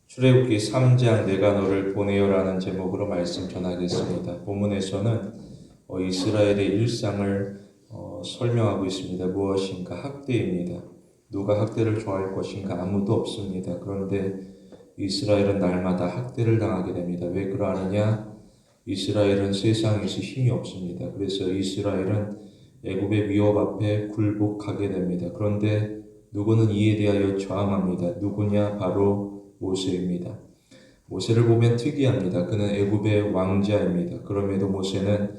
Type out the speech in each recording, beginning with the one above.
출애굽기 3장 내가 너를 보내요라는 제목으로 말씀 전하겠습니다. 본문에서는 이스라엘의 일상을 설명하고 있습니다. 무엇인가? 학대입니다. 누가 학대를 좋아할 것인가? 아무도 없습니다. 그런데 이스라엘은 날마다 학대를 당하게 됩니다. 왜 그러느냐? 이스라엘은 세상에서 힘이 없습니다. 그래서 이스라엘은 애굽의 위협 앞에 굴복하게 됩니다. 그런데 누구는 이에 대하여 저항합니다. 누구냐? 바로 모세입니다. 모세를 보면 특이합니다. 그는 애굽의 왕자입니다. 그럼에도 모세는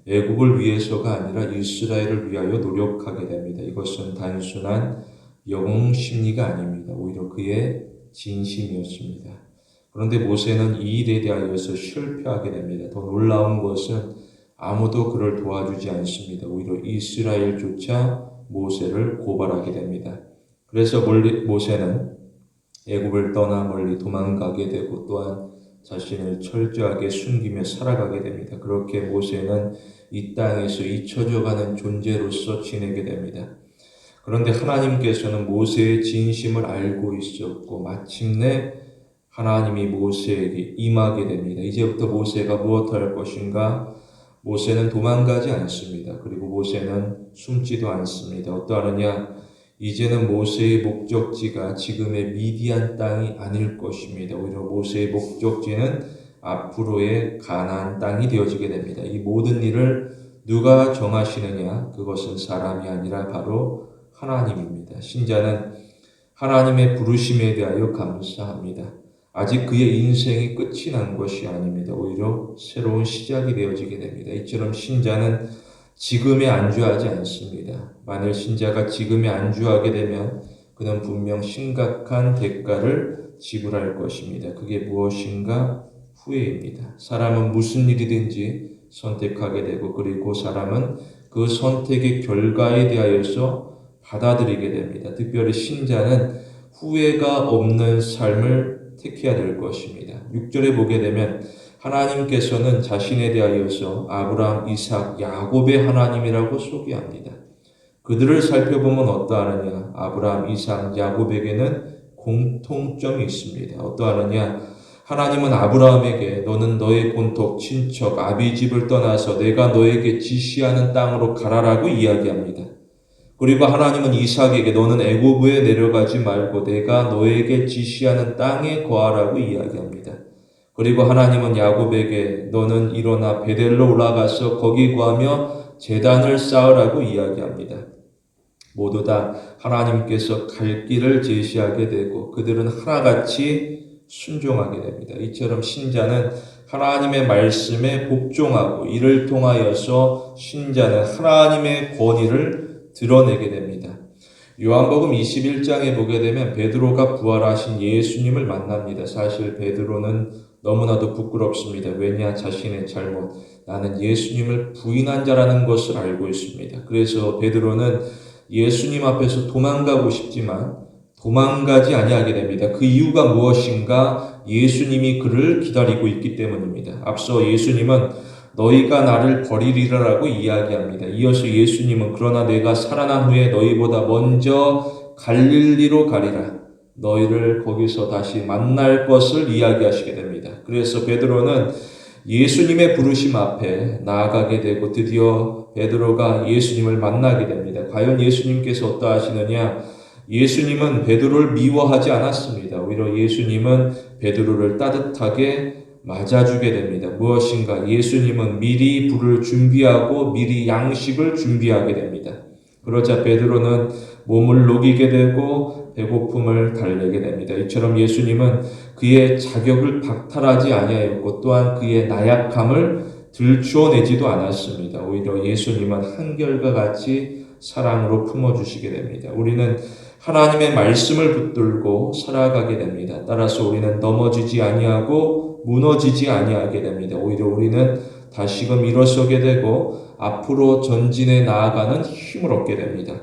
애굽을 위해서가 아니라 이스라엘을 위하여 노력하게 됩니다. 이것은 단순한 영웅 심리가 아닙니다. 오히려 그의 진심이었습니다. 그런데 모세는 이 일에 대하여서 실패하게 됩니다. 더 놀라운 것은 아무도 그를 도와주지 않습니다. 오히려 이스라엘조차 모세를 고발하게 됩니다. 그래서 모세는 애굽을 떠나 멀리 도망가게 되고 또한 자신을 철저하게 숨기며 살아가게 됩니다. 그렇게 모세는 이 땅에서 잊혀져가는 존재로서 지내게 됩니다. 그런데 하나님께서는 모세의 진심을 알고 있었고 마침내 하나님이 모세에게 임하게 됩니다. 이제부터 모세가 무엇을 할 것인가? 모세는 도망가지 않습니다. 그리고 모세는 숨지도 않습니다. 어떠하느냐? 이제는 모세의 목적지가 지금의 미디안 땅이 아닐 것입니다. 오히려 모세의 목적지는 앞으로의 가나안 땅이 되어지게 됩니다. 이 모든 일을 누가 정하시느냐? 그것은 사람이 아니라 바로 하나님입니다. 신자는 하나님의 부르심에 대하여 감사합니다. 아직 그의 인생이 끝이 난 것이 아닙니다. 오히려 새로운 시작이 되어지게 됩니다. 이처럼 신자는 지금에 안주하지 않습니다. 만일 신자가 지금에 안주하게 되면 그는 분명 심각한 대가를 지불할 것입니다. 그게 무엇인가? 후회입니다. 사람은 무슨 일이든지 선택하게 되고 그리고 사람은 그 선택의 결과에 대하여서 받아들이게 됩니다. 특별히 신자는 후회가 없는 삶을 택해야 될 것입니다. 6절에 보게 되면 하나님께서는 자신에 대하여서 아브라함, 이삭, 야곱의 하나님이라고 소개합니다. 그들을 살펴보면 어떠하느냐? 아브라함, 이삭, 야곱에게는 공통점이 있습니다. 어떠하느냐? 하나님은 아브라함에게 너는 너의 본토, 친척, 아비 집을 떠나서 내가 너에게 지시하는 땅으로 가라라고 이야기합니다. 그리고 하나님은 이삭에게 너는 애굽에 내려가지 말고 내가 너에게 지시하는 땅에 거하라고 이야기합니다. 그리고 하나님은 야곱에게 너는 일어나 베델로 올라가서 거기 구하며 제단을 쌓으라고 이야기합니다. 모두 다 하나님께서 갈 길을 제시하게 되고 그들은 하나같이 순종하게 됩니다. 이처럼 신자는 하나님의 말씀에 복종하고 이를 통하여서 신자는 하나님의 권위를 드러내게 됩니다. 요한복음 21장에 보게 되면 베드로가 부활하신 예수님을 만납니다. 사실 베드로는 너무나도 부끄럽습니다. 왜냐? 자신의 잘못, 나는 예수님을 부인한 자라는 것을 알고 있습니다. 그래서 베드로는 예수님 앞에서 도망가고 싶지만 도망가지 아니하게 됩니다. 그 이유가 무엇인가? 예수님이 그를 기다리고 있기 때문입니다. 앞서 예수님은 너희가 나를 버리리라라고 이야기합니다. 이어서 예수님은 그러나 내가 살아난 후에 너희보다 먼저 갈릴리로 가리라. 너희를 거기서 다시 만날 것을 이야기하시게 됩니다. 그래서 베드로는 예수님의 부르심 앞에 나아가게 되고 드디어 베드로가 예수님을 만나게 됩니다. 과연 예수님께서 어떠하시느냐? 예수님은 베드로를 미워하지 않았습니다. 오히려 예수님은 베드로를 따뜻하게 맞아주게 됩니다. 무엇인가? 예수님은 미리 불을 준비하고 미리 양식을 준비하게 됩니다. 그러자 베드로는 몸을 녹이게 되고 배고픔을 달래게 됩니다. 이처럼 예수님은 그의 자격을 박탈하지 아니하였고 또한 그의 나약함을 들추어내지도 않았습니다. 오히려 예수님은 한결과 같이 사랑으로 품어주시게 됩니다. 우리는 하나님의 말씀을 붙들고 살아가게 됩니다. 따라서 우리는 넘어지지 아니하고 무너지지 아니하게 됩니다. 오히려 우리는 다시금 일어서게 되고 앞으로 전진해 나아가는 힘을 얻게 됩니다.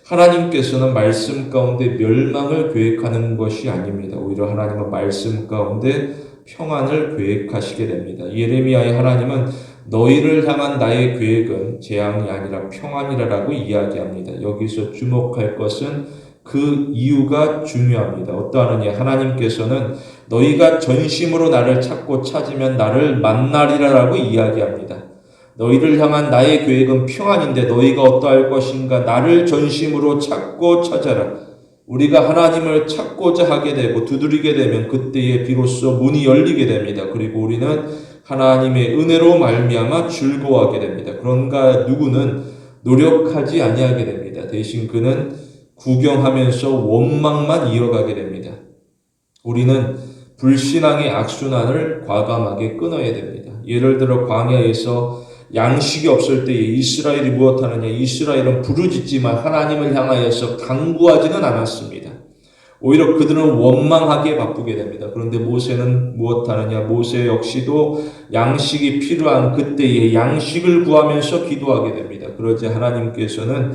하나님께서는 말씀 가운데 멸망을 계획하는 것이 아닙니다. 오히려 하나님은 말씀 가운데 평안을 계획하시게 됩니다. 예레미야의 하나님은 너희를 향한 나의 계획은 재앙이 아니라 평안이라고 이야기합니다. 여기서 주목할 것은 그 이유가 중요합니다. 어떠하느냐? 하나님께서는 너희가 전심으로 나를 찾고 찾으면 나를 만나리라라고 이야기합니다. 너희를 향한 나의 계획은 평안인데 너희가 어떠할 것인가? 나를 전심으로 찾고 찾아라. 우리가 하나님을 찾고자 하게 되고 두드리게 되면 그때에 비로소 문이 열리게 됩니다. 그리고 우리는 하나님의 은혜로 말미암아 즐거워하게 됩니다. 그런가 누구는 노력하지 아니하게 됩니다. 대신 그는 구경하면서 원망만 이어가게 됩니다. 우리는 불신앙의 악순환을 과감하게 끊어야 됩니다. 예를 들어 광야에서 양식이 없을 때에 이스라엘이 무엇하느냐? 이스라엘은 부르짖지만 하나님을 향하여서 간구하지는 않았습니다. 오히려 그들은 원망하기에 바쁘게 됩니다. 그런데 모세는 무엇하느냐? 모세 역시도 양식이 필요한 그때에 양식을 구하면서 기도하게 됩니다. 그러자 하나님께서는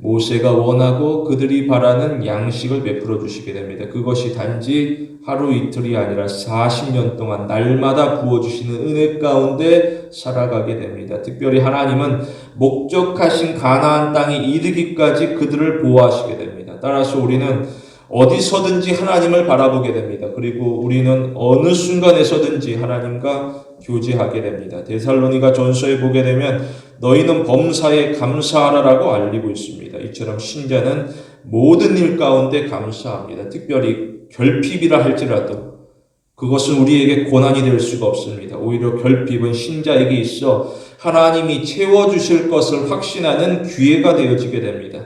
모세가 원하고 그들이 바라는 양식을 베풀어 주시게 됩니다. 그것이 단지 하루 이틀이 아니라 40년 동안 날마다 부어주시는 은혜 가운데 살아가게 됩니다. 특별히 하나님은 목적하신 가나안 땅에 이르기까지 그들을 보호하시게 됩니다. 따라서 우리는 어디서든지 하나님을 바라보게 됩니다. 그리고 우리는 어느 순간에서든지 하나님과 교제하게 됩니다. 데살로니가 전서에 보게 되면 너희는 범사에 감사하라라고 알리고 있습니다. 이처럼 신자는 모든 일 가운데 감사합니다. 특별히 결핍이라 할지라도 그것은 우리에게 고난이 될 수가 없습니다. 오히려 결핍은 신자에게 있어 하나님이 채워주실 것을 확신하는 기회가 되어지게 됩니다.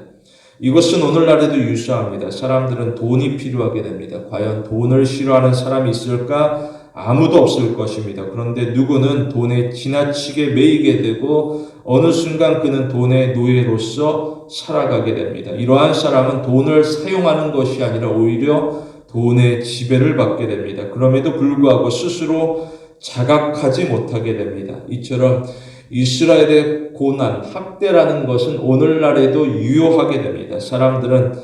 이것은 오늘날에도 유사합니다. 사람들은 돈이 필요하게 됩니다. 과연 돈을 싫어하는 사람이 있을까? 아무도 없을 것입니다. 그런데 누구는 돈에 지나치게 매이게 되고 어느 순간 그는 돈의 노예로서 살아가게 됩니다. 이러한 사람은 돈을 사용하는 것이 아니라 오히려 돈의 지배를 받게 됩니다. 그럼에도 불구하고 스스로 자각하지 못하게 됩니다. 이처럼 이스라엘의 고난, 학대라는 것은 오늘날에도 유효하게 됩니다. 사람들은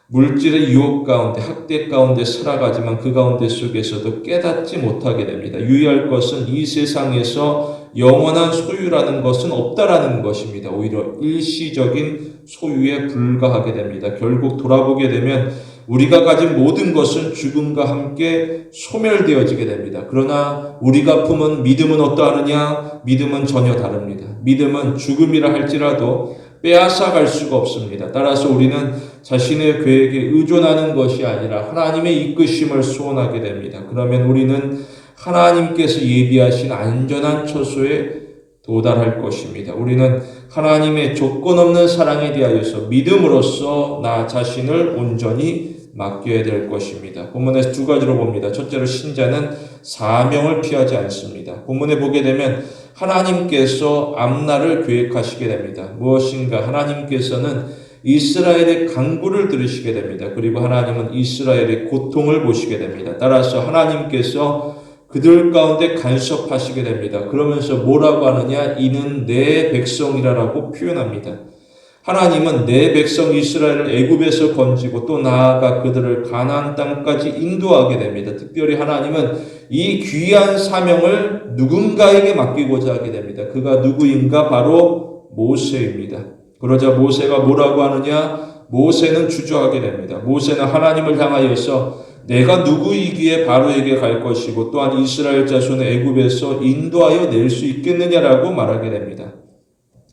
물질의 유혹 가운데, 학대 가운데 살아가지만 그 가운데 속에서도 깨닫지 못하게 됩니다. 유의할 것은 이 세상에서 영원한 소유라는 것은 없다라는 것입니다. 오히려 일시적인 소유에 불과하게 됩니다. 결국 돌아보게 되면 우리가 가진 모든 것은 죽음과 함께 소멸되어지게 됩니다. 그러나 우리가 품은 믿음은 어떠하느냐? 믿음은 전혀 다릅니다. 믿음은 죽음이라 할지라도 빼앗아갈 수가 없습니다. 따라서 우리는 자신의 계획에 의존하는 것이 아니라 하나님의 이끄심을 소원하게 됩니다. 그러면 우리는 하나님께서 예비하신 안전한 처소에 도달할 것입니다. 우리는 하나님의 조건 없는 사랑에 대하여서 믿음으로써 나 자신을 온전히 맡겨야 될 것입니다. 본문에서 두 가지로 봅니다. 첫째로 신자는 사명을 피하지 않습니다. 본문에 보게 되면 하나님께서 앞날을 계획하시게 됩니다. 무엇인가? 하나님께서는 이스라엘의 간구를 들으시게 됩니다. 그리고 하나님은 이스라엘의 고통을 보시게 됩니다. 따라서 하나님께서 그들 가운데 간섭하시게 됩니다. 그러면서 뭐라고 하느냐? 이는 내 백성이라고 표현합니다. 하나님은 내 백성 이스라엘을 애굽에서 건지고 또 나아가 그들을 가나안 땅까지 인도하게 됩니다. 특별히 하나님은 이 귀한 사명을 누군가에게 맡기고자 하게 됩니다. 그가 누구인가? 바로 모세입니다. 그러자 모세가 뭐라고 하느냐? 모세는 주저하게 됩니다. 모세는 하나님을 향하여서 내가 누구이기에 바로에게 갈 것이고 또한 이스라엘 자손을 애굽에서 인도하여 낼 수 있겠느냐라고 말하게 됩니다.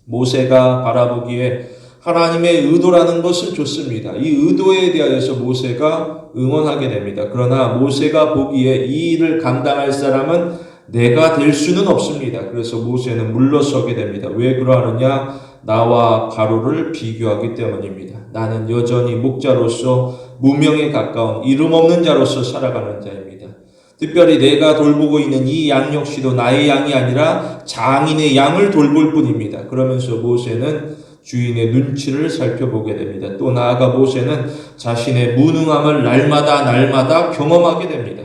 모세가 바라보기에 하나님의 의도라는 것은 좋습니다. 이 의도에 대하여서 모세가 응원하게 됩니다. 그러나 모세가 보기에 이 일을 감당할 사람은 내가 될 수는 없습니다. 그래서 모세는 물러서게 됩니다. 왜 그러하느냐? 나와 바로를 비교하기 때문입니다. 나는 여전히 목자로서 무명에 가까운 이름 없는 자로서 살아가는 자입니다. 특별히 내가 돌보고 있는 이 양 역시도 나의 양이 아니라 장인의 양을 돌볼 뿐입니다. 그러면서 모세는 주인의 눈치를 살펴보게 됩니다. 또 나아가 모세는 자신의 무능함을 날마다 경험하게 됩니다.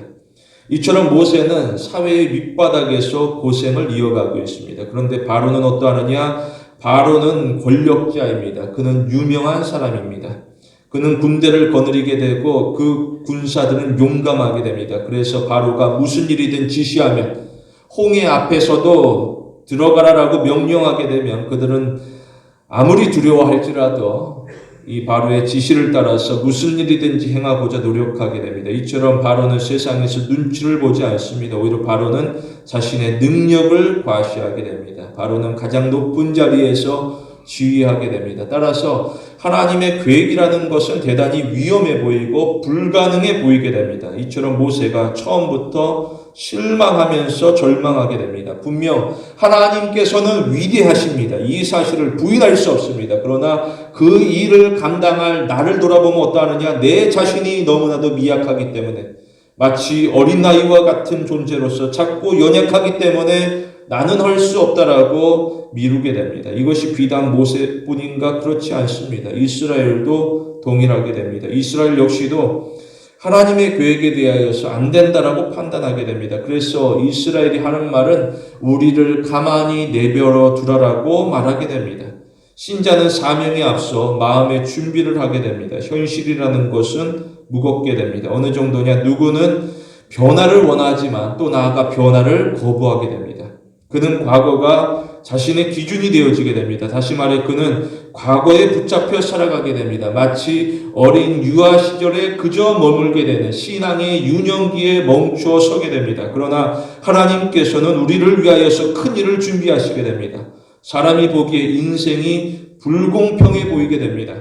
이처럼 모세는 사회의 밑바닥에서 고생을 이어가고 있습니다. 그런데 바로는 어떠하느냐? 바로는 권력자입니다. 그는 유명한 사람입니다. 그는 군대를 거느리게 되고 그 군사들은 용감하게 됩니다. 그래서 바로가 무슨 일이든 지시하면 홍해 앞에서도 들어가라라고 명령하게 되면 그들은 아무리 두려워할지라도 이 바로의 지시를 따라서 무슨 일이든지 행하고자 노력하게 됩니다. 이처럼 바로는 세상에서 눈치를 보지 않습니다. 오히려 바로는 자신의 능력을 과시하게 됩니다. 바로는 가장 높은 자리에서 지휘하게 됩니다. 따라서 하나님의 계획이라는 것은 대단히 위험해 보이고 불가능해 보이게 됩니다. 이처럼 모세가 처음부터 실망하면서 절망하게 됩니다. 분명 하나님께서는 위대하십니다. 이 사실을 부인할 수 없습니다. 그러나 그 일을 감당할 나를 돌아보면 어떠하느냐? 내 자신이 너무나도 미약하기 때문에, 마치 어린아이와 같은 존재로서 작고 연약하기 때문에 나는 할 수 없다라고 미루게 됩니다. 이것이 비단 모세뿐인가? 그렇지 않습니다. 이스라엘도 동일하게 됩니다. 이스라엘 역시도 하나님의 계획에 대하여서 안 된다라고 판단하게 됩니다. 그래서 이스라엘이 하는 말은 우리를 가만히 내버려 두라라고 말하게 됩니다. 신자는 사명에 앞서 마음의 준비를 하게 됩니다. 현실이라는 것은 무겁게 됩니다. 어느 정도냐? 누구는 변화를 원하지만 또 나아가 변화를 거부하게 됩니다. 그는 과거가 자신의 기준이 되어지게 됩니다. 다시 말해 그는 과거에 붙잡혀 살아가게 됩니다. 마치 어린 유아 시절에 그저 머물게 되는 신앙의 유년기에 멈추어 서게 됩니다. 그러나 하나님께서는 우리를 위하여서 큰 일을 준비하시게 됩니다. 사람이 보기에 인생이 불공평해 보이게 됩니다.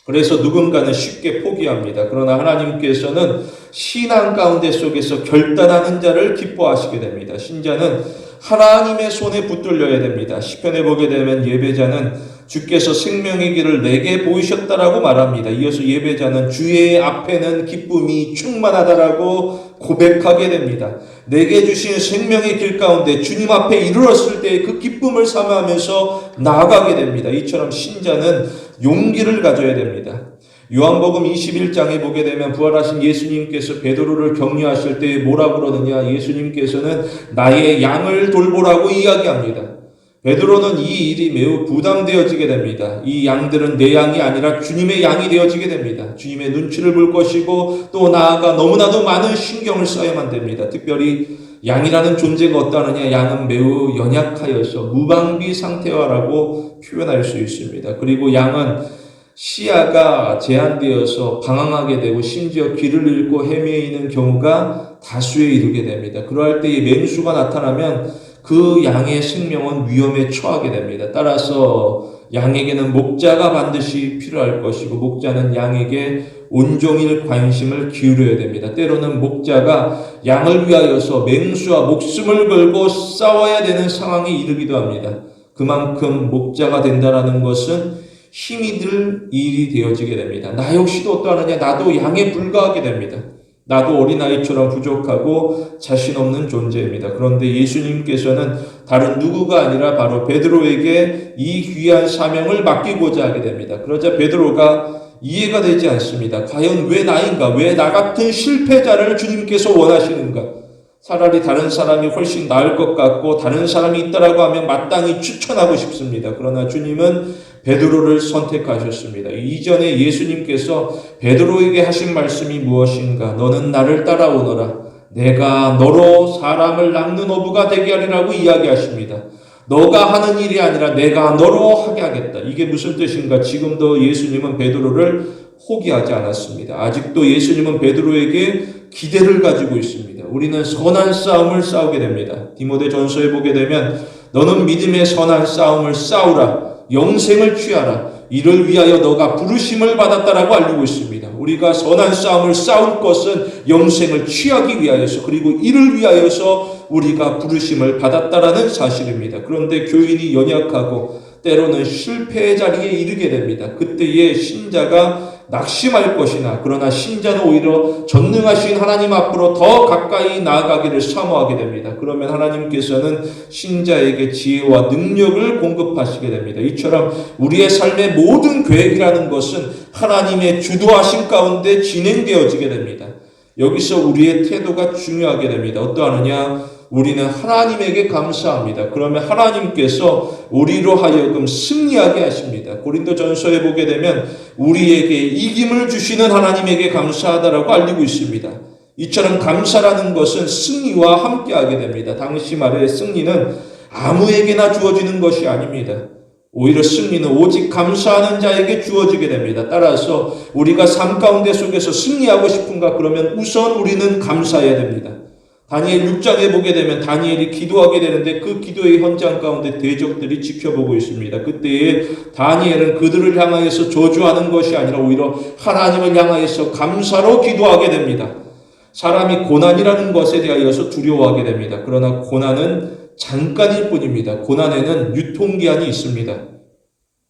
그래서 누군가는 쉽게 포기합니다. 그러나 하나님께서는 신앙 가운데 속에서 결단하는 자를 기뻐하시게 됩니다. 신자는 하나님의 손에 붙들려야 됩니다. 시편에 보게 되면 예배자는 주께서 생명의 길을 내게 보이셨다라고 말합니다. 이어서 예배자는 주의 앞에는 기쁨이 충만하다라고 고백하게 됩니다. 내게 주신 생명의 길 가운데 주님 앞에 이르렀을 때 그 기쁨을 삼아하면서 나아가게 됩니다. 이처럼 신자는 용기를 가져야 됩니다. 요한복음 21장에 보게 되면 부활하신 예수님께서 베드로를 격려하실 때 뭐라고 그러느냐? 예수님께서는 나의 양을 돌보라고 이야기합니다. 베드로는 이 일이 매우 부담되어지게 됩니다. 이 양들은 내 양이 아니라 주님의 양이 되어지게 됩니다. 주님의 눈치를 볼 것이고 또 나아가 너무나도 많은 신경을 써야만 됩니다. 특별히 양이라는 존재가 어떠하느냐? 양은 매우 연약하여서 무방비 상태화라고 표현할 수 있습니다. 그리고 양은 시야가 제한되어서 방황하게 되고 심지어 길을 잃고 헤매이는 경우가 다수에 이르게 됩니다. 그러할 때에 맹수가 나타나면 그 양의 생명은 위험에 처하게 됩니다. 따라서 양에게는 목자가 반드시 필요할 것이고 목자는 양에게 온종일 관심을 기울여야 됩니다. 때로는 목자가 양을 위하여서 맹수와 목숨을 걸고 싸워야 되는 상황에 이르기도 합니다. 그만큼 목자가 된다는 것은 힘이 들 일이 되어지게 됩니다. 나 역시도 어떠하느냐? 나도 양에 불과하게 됩니다. 나도 어린아이처럼 부족하고 자신 없는 존재입니다. 그런데 예수님께서는 다른 누구가 아니라 바로 베드로에게 이 귀한 사명을 맡기고자 하게 됩니다. 그러자 베드로가 이해가 되지 않습니다. 과연 왜 나인가? 왜 나 같은 실패자를 주님께서 원하시는가? 차라리 다른 사람이 훨씬 나을 것 같고 다른 사람이 있다라고 하면 마땅히 추천하고 싶습니다. 그러나 주님은 베드로를 선택하셨습니다. 이전에 예수님께서 베드로에게 하신 말씀이 무엇인가? 너는 나를 따라오너라. 내가 너로 사람을 낚는 어부가 되게 하리라고 이야기하십니다. 너가 하는 일이 아니라 내가 너로 하게 하겠다. 이게 무슨 뜻인가? 지금도 예수님은 베드로를 포기하지 않았습니다. 아직도 예수님은 베드로에게 기대를 가지고 있습니다. 우리는 선한 싸움을 싸우게 됩니다. 디모데전서에 보게 되면 너는 믿음의 선한 싸움을 싸우라. 영생을 취하라. 이를 위하여 너가 부르심을 받았다라고 알리고 있습니다. 우리가 선한 싸움을 싸울 것은 영생을 취하기 위하여서 그리고 이를 위하여서 우리가 부르심을 받았다라는 사실입니다. 그런데 교인이 연약하고 때로는 실패의 자리에 이르게 됩니다. 그때에 신자가 낙심할 것이나 그러나 신자는 오히려 전능하신 하나님 앞으로 더 가까이 나아가기를 사모하게 됩니다. 그러면 하나님께서는 신자에게 지혜와 능력을 공급하시게 됩니다. 이처럼 우리의 삶의 모든 계획이라는 것은 하나님의 주도하심 가운데 진행되어지게 됩니다. 여기서 우리의 태도가 중요하게 됩니다. 어떠하느냐? 우리는 하나님에게 감사합니다. 그러면 하나님께서 우리로 하여금 승리하게 하십니다. 고린도전서에 보게 되면 우리에게 이김을 주시는 하나님에게 감사하다라고 알리고 있습니다. 이처럼 감사라는 것은 승리와 함께하게 됩니다. 당시 말의 승리는 아무에게나 주어지는 것이 아닙니다. 오히려 승리는 오직 감사하는 자에게 주어지게 됩니다. 따라서 우리가 삶 가운데 속에서 승리하고 싶은가? 그러면 우선 우리는 감사해야 됩니다. 다니엘 6장에 보게 되면 다니엘이 기도하게 되는데 그 기도의 현장 가운데 대적들이 지켜보고 있습니다. 그때에 다니엘은 그들을 향하여서 저주하는 것이 아니라 오히려 하나님을 향하여서 감사로 기도하게 됩니다. 사람이 고난이라는 것에 대하여서 두려워하게 됩니다. 그러나 고난은 잠깐일 뿐입니다. 고난에는 유통기한이 있습니다.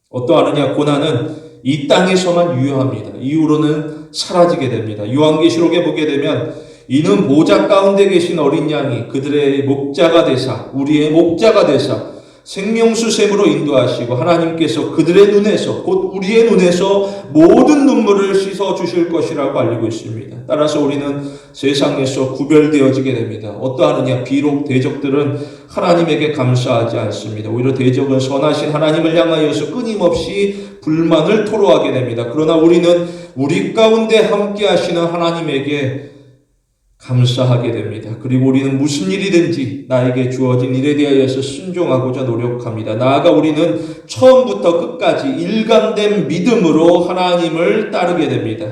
어떠하느냐? 고난은 이 땅에서만 유효합니다. 이후로는 사라지게 됩니다. 요한계시록에 보게 되면 이는 보좌 가운데 계신 어린 양이 그들의 목자가 되사 우리의 목자가 되사 생명수샘으로 인도하시고 하나님께서 그들의 눈에서 곧 우리의 눈에서 모든 눈물을 씻어 주실 것이라고 알리고 있습니다. 따라서 우리는 세상에서 구별되어지게 됩니다. 어떠하느냐? 비록 대적들은 하나님에게 감사하지 않습니다. 오히려 대적은 선하신 하나님을 향하여서 끊임없이 불만을 토로하게 됩니다. 그러나 우리는 우리 가운데 함께 하시는 하나님에게 감사하게 됩니다. 그리고 우리는 무슨 일이든지 나에게 주어진 일에 대하여서 순종하고자 노력합니다. 나아가 우리는 처음부터 끝까지 일관된 믿음으로 하나님을 따르게 됩니다.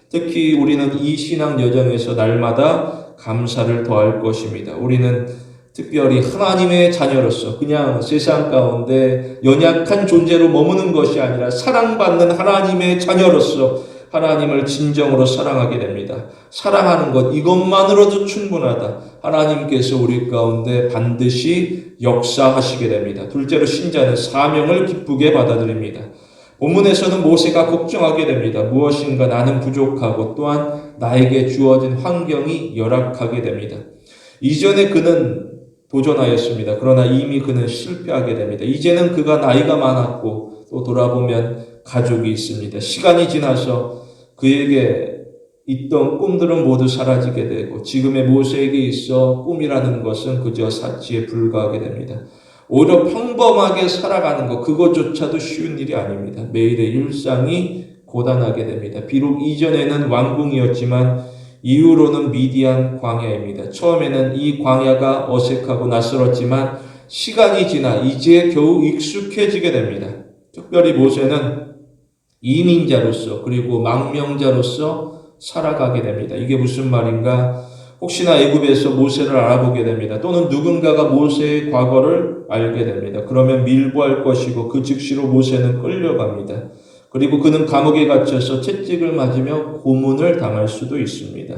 특히 우리는 이 신앙 여정에서 날마다 감사를 더할 것입니다. 우리는 특별히 하나님의 자녀로서 그냥 세상 가운데 연약한 존재로 머무는 것이 아니라 사랑받는 하나님의 자녀로서 하나님을 진정으로 사랑하게 됩니다. 사랑하는 것 이것만으로도 충분하다. 하나님께서 우리 가운데 반드시 역사하시게 됩니다. 둘째로 신자는 사명을 기쁘게 받아들입니다. 본문에서는 모세가 걱정하게 됩니다. 무엇인가 나는 부족하고 또한 나에게 주어진 환경이 열악하게 됩니다. 이전에 그는 도전하였습니다. 그러나 이미 그는 실패하게 됩니다. 이제는 그가 나이가 많았고 또 돌아보면 가족이 있습니다. 시간이 지나서 그에게 있던 꿈들은 모두 사라지게 되고 지금의 모세에게 있어 꿈이라는 것은 그저 사치에 불과하게 됩니다. 오히려 평범하게 살아가는 것 그것조차도 쉬운 일이 아닙니다. 매일의 일상이 고단하게 됩니다. 비록 이전에는 왕궁이었지만 이후로는 미디안 광야입니다. 처음에는 이 광야가 어색하고 낯설었지만 시간이 지나 이제 겨우 익숙해지게 됩니다. 특별히 모세는 이민자로서 그리고 망명자로서 살아가게 됩니다. 이게 무슨 말인가? 혹시나 애굽에서 모세를 알아보게 됩니다. 또는 누군가가 모세의 과거를 알게 됩니다. 그러면 밀보할 것이고 그 즉시로 모세는 끌려갑니다. 그리고 그는 감옥에 갇혀서 채찍을 맞으며 고문을 당할 수도 있습니다.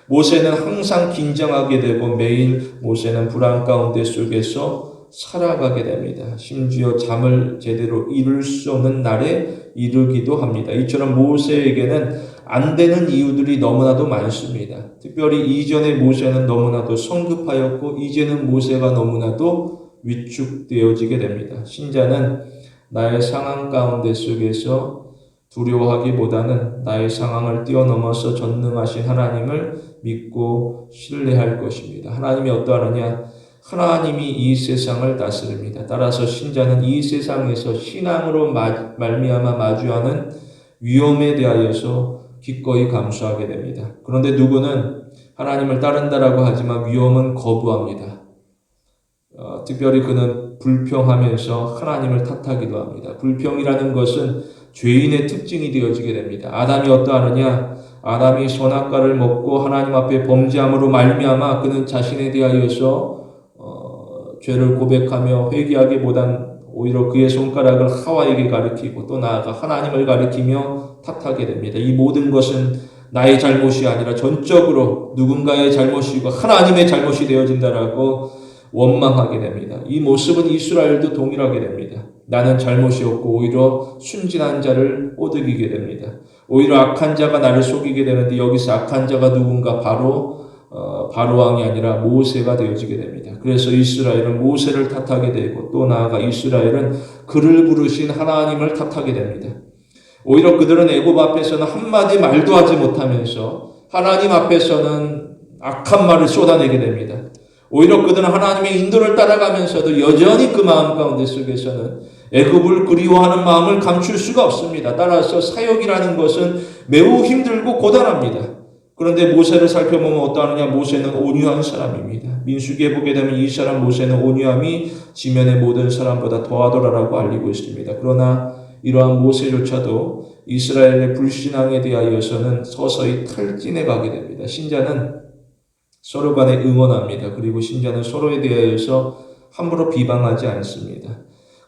모세는 항상 긴장하게 되고 매일 모세는 불안 가운데 속에서 살아가게 됩니다. 심지어 잠을 제대로 이룰 수 없는 날에 이르기도 합니다. 이처럼 모세에게는 안 되는 이유들이 너무나도 많습니다. 특별히 이전의 모세는 너무나도 성급하였고 이제는 모세가 너무나도 위축되어지게 됩니다. 신자는 나의 상황 가운데 속에서 두려워하기보다는 나의 상황을 뛰어넘어서 전능하신 하나님을 믿고 신뢰할 것입니다. 하나님이 어떠하느냐? 하나님이 이 세상을 다스립니다. 따라서 신자는 이 세상에서 신앙으로 말미암아 마주하는 위험에 대하여서 기꺼이 감수하게 됩니다. 그런데 누구는 하나님을 따른다라고 하지만 위험은 거부합니다. 특별히 그는 불평하면서 하나님을 탓하기도 합니다. 불평이라는 것은 죄인의 특징이 되어지게 됩니다. 아담이 어떠하느냐? 아담이 선악과를 먹고 하나님 앞에 범죄함으로 말미암아 그는 자신에 대하여서 죄를 고백하며 회개하기보단 오히려 그의 손가락을 하와에게 가리키고 또 나아가 하나님을 가리키며 탓하게 됩니다. 이 모든 것은 나의 잘못이 아니라 전적으로 누군가의 잘못이고 하나님의 잘못이 되어진다라고 원망하게 됩니다. 이 모습은 이스라엘도 동일하게 됩니다. 나는 잘못이 없고 오히려 순진한 자를 꼬드기게 됩니다. 오히려 악한 자가 나를 속이게 되는데 여기서 악한 자가 누군가 바로 바로왕이 아니라 모세가 되어지게 됩니다. 그래서 이스라엘은 모세를 탓하게 되고 또 나아가 이스라엘은 그를 부르신 하나님을 탓하게 됩니다. 오히려 그들은 애굽 앞에서는 한마디 말도 하지 못하면서 하나님 앞에서는 악한 말을 쏟아내게 됩니다. 오히려 그들은 하나님의 인도를 따라가면서도 여전히 그 마음 가운데 속에서는 애굽을 그리워하는 마음을 감출 수가 없습니다. 따라서 사역이라는 것은 매우 힘들고 고단합니다. 그런데 모세를 살펴보면 어떠하느냐? 모세는 온유한 사람입니다. 민수기에 보게 되면 이 사람 모세는 온유함이 지면의 모든 사람보다 더하더라라고 알리고 있습니다. 그러나 이러한 모세조차도 이스라엘의 불신앙에 대하여서는 서서히 탈진해 가게 됩니다. 신자는 서로 간에 응원합니다. 그리고 신자는 서로에 대하여서 함부로 비방하지 않습니다.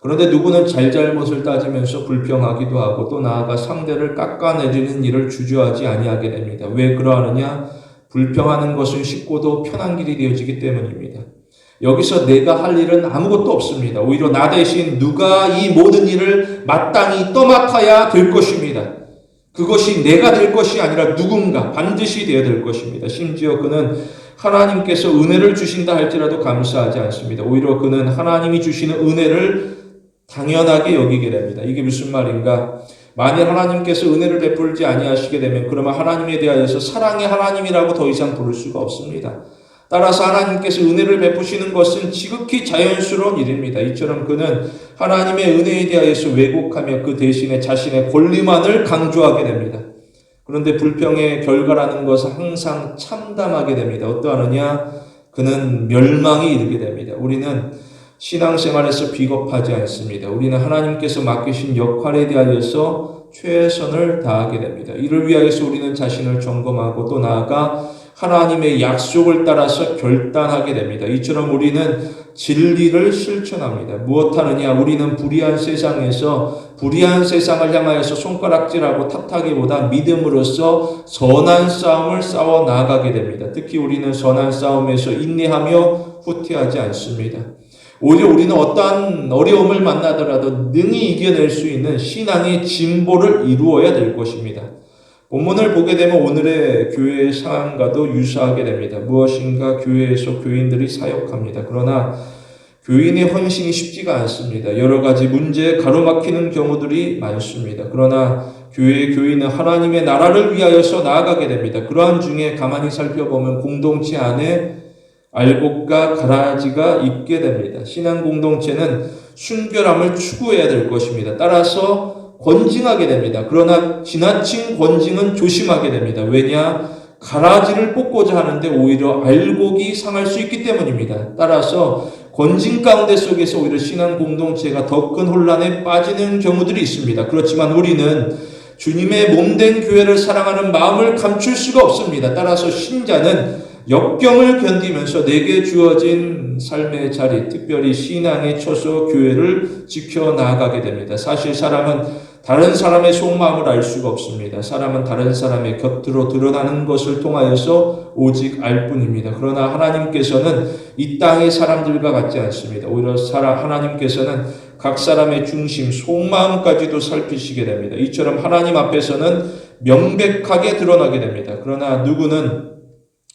그런데 누구는 잘잘못을 따지면서 불평하기도 하고 또 나아가 상대를 깎아내리는 일을 주저하지 아니하게 됩니다. 왜 그러하느냐? 불평하는 것은 쉽고도 편한 길이 되어지기 때문입니다. 여기서 내가 할 일은 아무것도 없습니다. 오히려 나 대신 누가 이 모든 일을 마땅히 떠맡아야 될 것입니다. 그것이 내가 될 것이 아니라 누군가 반드시 되어야 될 것입니다. 심지어 그는 하나님께서 은혜를 주신다 할지라도 감사하지 않습니다. 오히려 그는 하나님이 주시는 은혜를 당연하게 여기게 됩니다. 이게 무슨 말인가? 만일 하나님께서 은혜를 베풀지 아니하시게 되면 그러면 하나님에 대하여서 사랑의 하나님이라고 더 이상 부를 수가 없습니다. 따라서 하나님께서 은혜를 베푸시는 것은 지극히 자연스러운 일입니다. 이처럼 그는 하나님의 은혜에 대하여서 왜곡하며 그 대신에 자신의 권리만을 강조하게 됩니다. 그런데 불평의 결과라는 것은 항상 참담하게 됩니다. 어떠하느냐? 그는 멸망에 이르게 됩니다. 우리는 신앙생활에서 비겁하지 않습니다. 우리는 하나님께서 맡기신 역할에 대하여서 최선을 다하게 됩니다. 이를 위하여서 우리는 자신을 점검하고 또 나아가 하나님의 약속을 따라서 결단하게 됩니다. 이처럼 우리는 진리를 실천합니다. 무엇하느냐? 우리는 불의한 세상에서 불의한 세상을 향하여서 손가락질하고 탓하기보다 믿음으로써 선한 싸움을 싸워 나아가게 됩니다. 특히 우리는 선한 싸움에서 인내하며 후퇴하지 않습니다. 오히려 우리는 어떠한 어려움을 만나더라도 능히 이겨낼 수 있는 신앙의 진보를 이루어야 될 것입니다. 본문을 보게 되면 오늘의 교회의 상황과도 유사하게 됩니다. 무엇인가 교회에서 교인들이 사역합니다. 그러나 교인의 헌신이 쉽지가 않습니다. 여러 가지 문제에 가로막히는 경우들이 많습니다. 그러나 교회의 교인은 하나님의 나라를 위하여서 나아가게 됩니다. 그러한 중에 가만히 살펴보면 공동체 안에 알곡과 가라지가 있게 됩니다. 신앙 공동체는 순결함을 추구해야 될 것입니다. 따라서 권징하게 됩니다. 그러나 지나친 권징은 조심하게 됩니다. 왜냐? 가라지를 뽑고자 하는데 오히려 알곡이 상할 수 있기 때문입니다. 따라서 권징 가운데 속에서 오히려 신앙 공동체가 더 큰 혼란에 빠지는 경우들이 있습니다. 그렇지만 우리는 주님의 몸된 교회를 사랑하는 마음을 감출 수가 없습니다. 따라서 신자는 역경을 견디면서 내게 주어진 삶의 자리, 특별히 신앙의 처소 교회를 지켜나가게 됩니다. 사실 사람은 다른 사람의 속마음을 알 수가 없습니다. 사람은 다른 사람의 곁으로 드러나는 것을 통하여서 오직 알 뿐입니다. 그러나 하나님께서는 이 땅의 사람들과 같지 않습니다. 오히려 하나님께서는 각 사람의 중심, 속마음까지도 살피시게 됩니다. 이처럼 하나님 앞에서는 명백하게 드러나게 됩니다. 그러나 누구는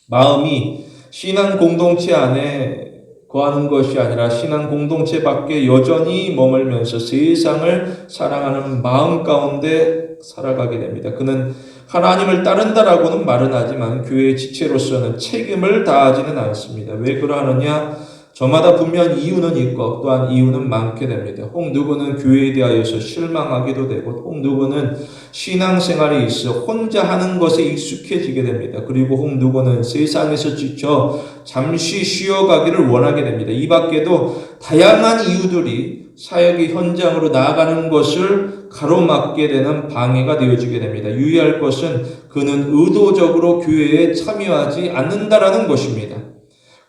마음이 신앙 공동체 안에 거하는 것이 아니라 신앙 공동체 밖에 여전히 머물면서 세상을 사랑하는 마음 가운데 살아가게 됩니다. 그는 하나님을 따른다라고는 말은 하지만 교회의 지체로서는 책임을 다하지는 않습니다. 왜 그러하느냐? 저마다 분명 이유는 있고 또한 이유는 많게 됩니다. 혹 누구는 교회에 대하여서 실망하기도 되고 혹 누구는 신앙생활에 있어 혼자 하는 것에 익숙해지게 됩니다. 그리고 혹 누구는 세상에서 지쳐 잠시 쉬어가기를 원하게 됩니다. 이 밖에도 다양한 이유들이 사역의 현장으로 나아가는 것을 가로막게 되는 방해가 되어지게 됩니다. 유의할 것은 그는 의도적으로 교회에 참여하지 않는다라는 것입니다.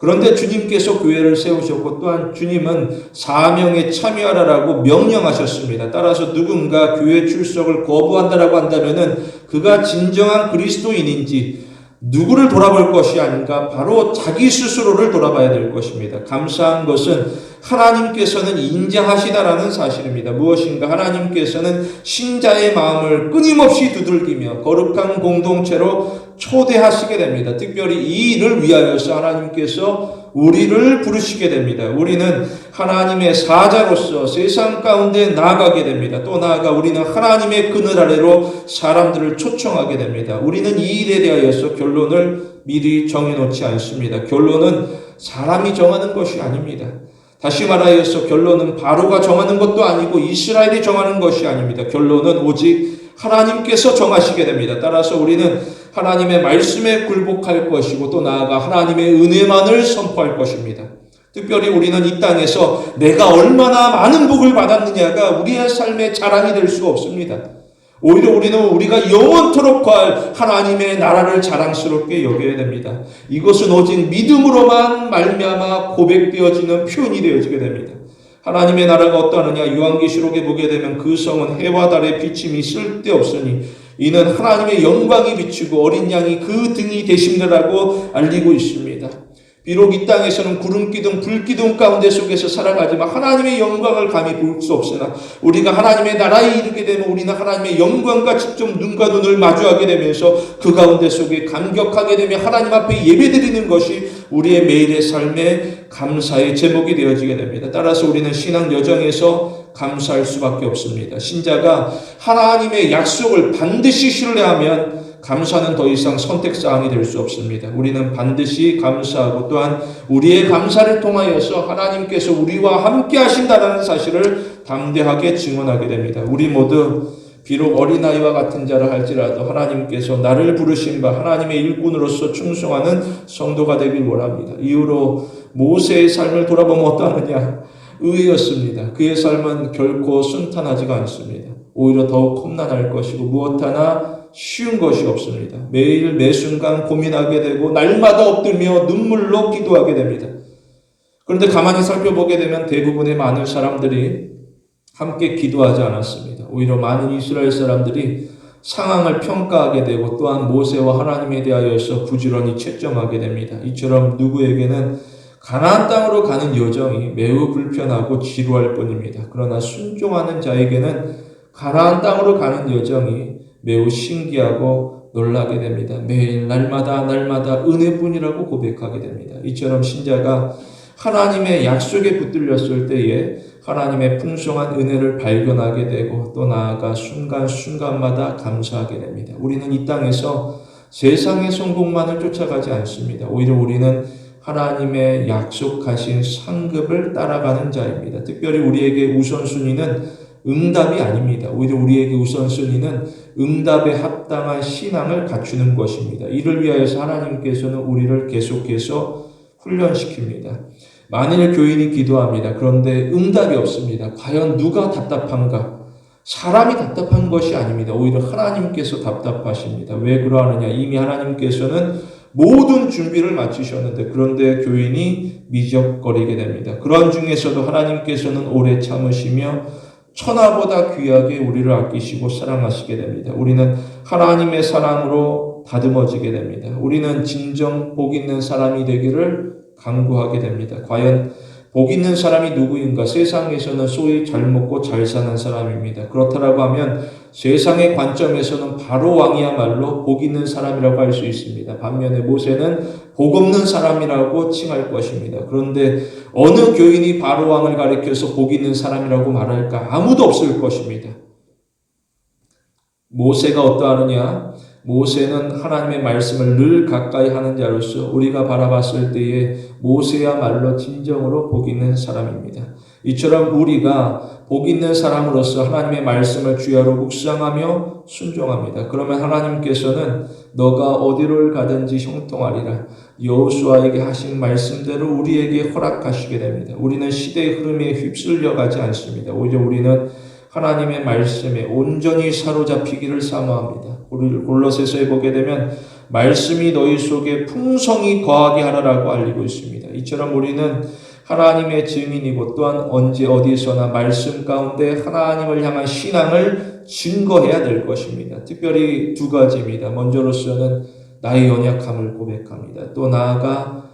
그런데 주님께서 교회를 세우셨고 또한 주님은 사명에 참여하라고 명령하셨습니다. 따라서 누군가 교회 출석을 거부한다라고 한다면은 그가 진정한 그리스도인인지 누구를 돌아볼 것이 아닌가? 바로 자기 스스로를 돌아봐야 될 것입니다. 감사한 것은 하나님께서는 인자하시다라는 사실입니다. 무엇인가? 하나님께서는 신자의 마음을 끊임없이 두들기며 거룩한 공동체로 초대하시게 됩니다. 특별히 이 일을 위하여서 하나님께서 우리를 부르시게 됩니다. 우리는 하나님의 사자로서 세상 가운데 나아가게 됩니다. 또 나아가 우리는 하나님의 그늘 아래로 사람들을 초청하게 됩니다. 우리는 이 일에 대하여서 결론을 미리 정해놓지 않습니다. 결론은 사람이 정하는 것이 아닙니다. 다시 말하여서 결론은 바로가 정하는 것도 아니고 이스라엘이 정하는 것이 아닙니다. 결론은 오직 하나님께서 정하시게 됩니다. 따라서 우리는 하나님의 말씀에 굴복할 것이고 또 나아가 하나님의 은혜만을 선포할 것입니다. 특별히 우리는 이 땅에서 내가 얼마나 많은 복을 받았느냐가 우리의 삶의 자랑이 될 수가 없습니다. 오히려 우리는 우리가 영원토록 갈 하나님의 나라를 자랑스럽게 여겨야 됩니다. 이것은 오직 믿음으로만 말미암아 고백되어지는 표현이 되어지게 됩니다. 하나님의 나라가 어떠하느냐? 요한계시록에 보게 되면 그 성은 해와 달의 비침이 쓸데없으니 이는 하나님의 영광이 비치고 어린 양이 그 등이 되심이라고 알리고 있습니다. 비록 이 땅에서는 구름기둥, 불기둥 가운데 속에서 살아가지만 하나님의 영광을 감히 볼 수 없으나 우리가 하나님의 나라에 이르게 되면 우리는 하나님의 영광과 직접 눈과 눈을 마주하게 되면서 그 가운데 속에 감격하게 되며 하나님 앞에 예배드리는 것이 우리의 매일의 삶의 감사의 제목이 되어지게 됩니다. 따라서 우리는 신앙 여정에서 감사할 수밖에 없습니다. 신자가 하나님의 약속을 반드시 신뢰하면 감사는 더 이상 선택사항이 될 수 없습니다. 우리는 반드시 감사하고 또한 우리의 감사를 통하여서 하나님께서 우리와 함께 하신다는 사실을 담대하게 증언하게 됩니다. 우리 모두 비록 어린아이와 같은 자라 할지라도 하나님께서 나를 부르신 바 하나님의 일꾼으로서 충성하는 성도가 되길 원합니다. 이후로 모세의 삶을 돌아보면 어떠하느냐? 의였습니다. 그의 삶은 결코 순탄하지가 않습니다. 오히려 더욱 험난할 것이고 무엇 하나 쉬운 것이 없습니다. 매일 매순간 고민하게 되고 날마다 엎드며 눈물로 기도하게 됩니다. 그런데 가만히 살펴보게 되면 대부분의 많은 사람들이 함께 기도하지 않았습니다. 오히려 많은 이스라엘 사람들이 상황을 평가하게 되고 또한 모세와 하나님에 대하여서 부지런히 채점하게 됩니다. 이처럼 누구에게는 가나안 땅으로 가는 여정이 매우 불편하고 지루할 뿐입니다. 그러나 순종하는 자에게는 가나안 땅으로 가는 여정이 매우 신기하고 놀라게 됩니다. 매일 날마다 은혜뿐이라고 고백하게 됩니다. 이처럼 신자가 하나님의 약속에 붙들렸을 때에 하나님의 풍성한 은혜를 발견하게 되고 또 나아가 순간순간마다 감사하게 됩니다. 우리는 이 땅에서 세상의 성공만을 쫓아가지 않습니다. 오히려 우리는 하나님의 약속하신 상급을 따라가는 자입니다. 특별히 우리에게 우선순위는 응답이 아닙니다. 오히려 우리에게 우선순위는 응답에 합당한 신앙을 갖추는 것입니다. 이를 위하여서 하나님께서는 우리를 계속해서 훈련시킵니다. 만일 교인이 기도합니다. 그런데 응답이 없습니다. 과연 누가 답답한가? 사람이 답답한 것이 아닙니다. 오히려 하나님께서 답답하십니다. 왜 그러하느냐? 이미 하나님께서는 모든 준비를 마치셨는데 그런데 교인이 미적거리게 됩니다. 그런 중에서도 하나님께서는 오래 참으시며 천하보다 귀하게 우리를 아끼시고 사랑하시게 됩니다. 우리는 하나님의 사랑으로 다듬어지게 됩니다. 우리는 진정 복 있는 사람이 되기를 강구하게 됩니다. 과연 복 있는 사람이 누구인가? 세상에서는 소위 잘 먹고 잘 사는 사람입니다. 그렇다라고 하면 세상의 관점에서는 바로 왕이야말로 복 있는 사람이라고 할 수 있습니다. 반면에 모세는 복 없는 사람이라고 칭할 것입니다. 그런데 어느 교인이 바로 왕을 가리켜서 복 있는 사람이라고 말할까? 아무도 없을 것입니다. 모세가 어떠하느냐? 모세는 하나님의 말씀을 늘 가까이 하는 자로서 우리가 바라봤을 때에 모세야말로 진정으로 복 있는 사람입니다. 이처럼 우리가 복 있는 사람으로서 하나님의 말씀을 주야로 묵상하며 순종합니다. 그러면 하나님께서는 너가 어디를 가든지 형통하리라 여호수아에게 하신 말씀대로 우리에게 허락하시게 됩니다. 우리는 시대의 흐름에 휩쓸려 가지 않습니다. 오히려 우리는 하나님의 말씀에 온전히 사로잡히기를 사모합니다. 우리 골로새서에 보게 되면 말씀이 너희 속에 풍성히 거하게 하라라고 알리고 있습니다. 이처럼 우리는 하나님의 증인이고 또한 언제 어디서나 말씀 가운데 하나님을 향한 신앙을 증거해야 될 것입니다. 특별히 두 가지입니다. 먼저로서는 나의 연약함을 고백합니다. 또 나아가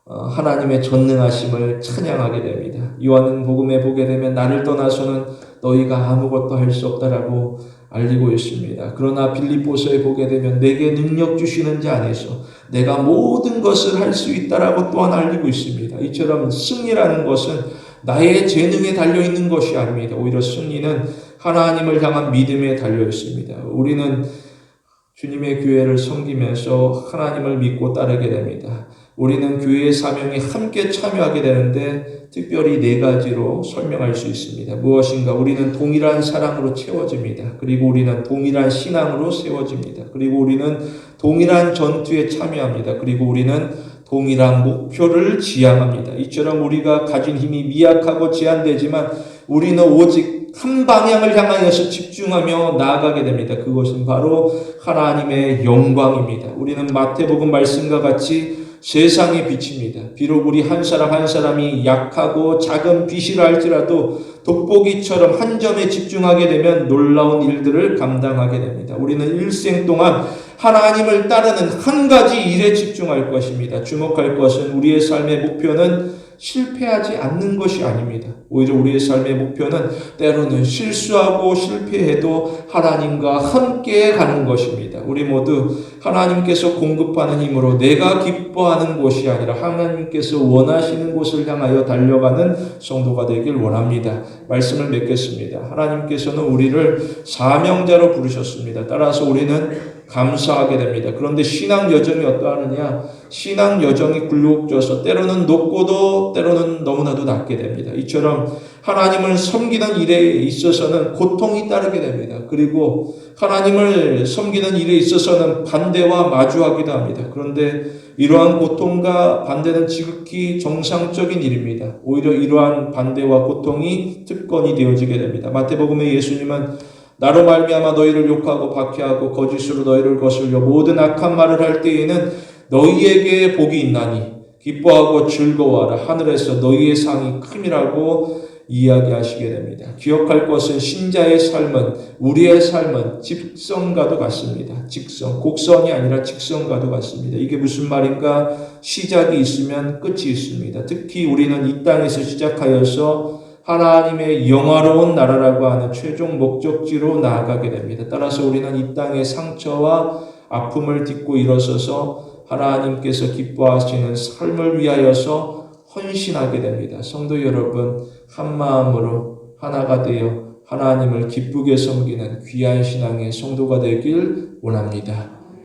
하나님의 전능하심을 찬양하게 됩니다. 요한복음에 보게 되면 나를 떠나서는 너희가 아무것도 할 수 없다라고 알리고 있습니다. 그러나 빌립보서에 보게 되면 내게 능력 주시는 자 안에서 내가 모든 것을 할 수 있다라고 또한 알리고 있습니다. 이처럼 승리라는 것은 나의 재능에 달려있는 것이 아닙니다. 오히려 승리는 하나님을 향한 믿음에 달려 있습니다. 우리는 주님의 교회를 섬기면서 하나님을 믿고 따르게 됩니다. 우리는 교회의 사명에 함께 참여하게 되는데 특별히 네 가지로 설명할 수 있습니다. 무엇인가? 우리는 동일한 사랑으로 채워집니다. 그리고 우리는 동일한 신앙으로 세워집니다. 그리고 우리는 동일한 전투에 참여합니다. 그리고 우리는 동일한 목표를 지향합니다. 이처럼 우리가 가진 힘이 미약하고 제한되지만 우리는 오직 한 방향을 향하여서 집중하며 나아가게 됩니다. 그것은 바로 하나님의 영광입니다. 우리는 마태복음 말씀과 같이 세상의 빛입니다. 비록 우리 한 사람 한 사람이 약하고 작은 빛이라 할지라도 돋보기처럼 한 점에 집중하게 되면 놀라운 일들을 감당하게 됩니다. 우리는 일생 동안 하나님을 따르는 한 가지 일에 집중할 것입니다. 주목할 것은 우리의 삶의 목표는 실패하지 않는 것이 아닙니다. 오히려 우리의 삶의 목표는 때로는 실수하고 실패해도 하나님과 함께 가는 것입니다. 우리 모두 하나님께서 공급하는 힘으로 내가 기뻐하는 곳이 아니라 하나님께서 원하시는 곳을 향하여 달려가는 성도가 되길 원합니다. 말씀을 맺겠습니다. 하나님께서는 우리를 사명자로 부르셨습니다. 따라서 우리는 감사하게 됩니다. 그런데 신앙 여정이 어떠하느냐? 신앙 여정이 굴곡져서 때로는 높고도 때로는 너무나도 낮게 됩니다. 이처럼 하나님을 섬기는 일에 있어서는 고통이 따르게 됩니다. 그리고 하나님을 섬기는 일에 있어서는 반대와 마주하기도 합니다. 그런데 이러한 고통과 반대는 지극히 정상적인 일입니다. 오히려 이러한 반대와 고통이 특권이 되어지게 됩니다. 마태복음에 예수님은 나로 말미암아 너희를 욕하고 박해하고 거짓으로 너희를 거슬려 모든 악한 말을 할 때에는 너희에게 복이 있나니 기뻐하고 즐거워하라. 하늘에서 너희의 상이 큼이라고 이야기하시게 됩니다. 기억할 것은 신자의 삶은, 우리의 삶은 직선과도 같습니다. 직선, 곡선이 아니라 직선과도 같습니다. 이게 무슨 말인가? 시작이 있으면 끝이 있습니다. 특히 우리는 이 땅에서 시작하여서 하나님의 영화로운 나라라고 하는 최종 목적지로 나아가게 됩니다. 따라서 우리는 이 땅의 상처와 아픔을 딛고 일어서서 하나님께서 기뻐하시는 삶을 위하여서 헌신하게 됩니다. 성도 여러분, 한 마음으로 하나가 되어 하나님을 기쁘게 섬기는 귀한 신앙의 성도가 되길 원합니다.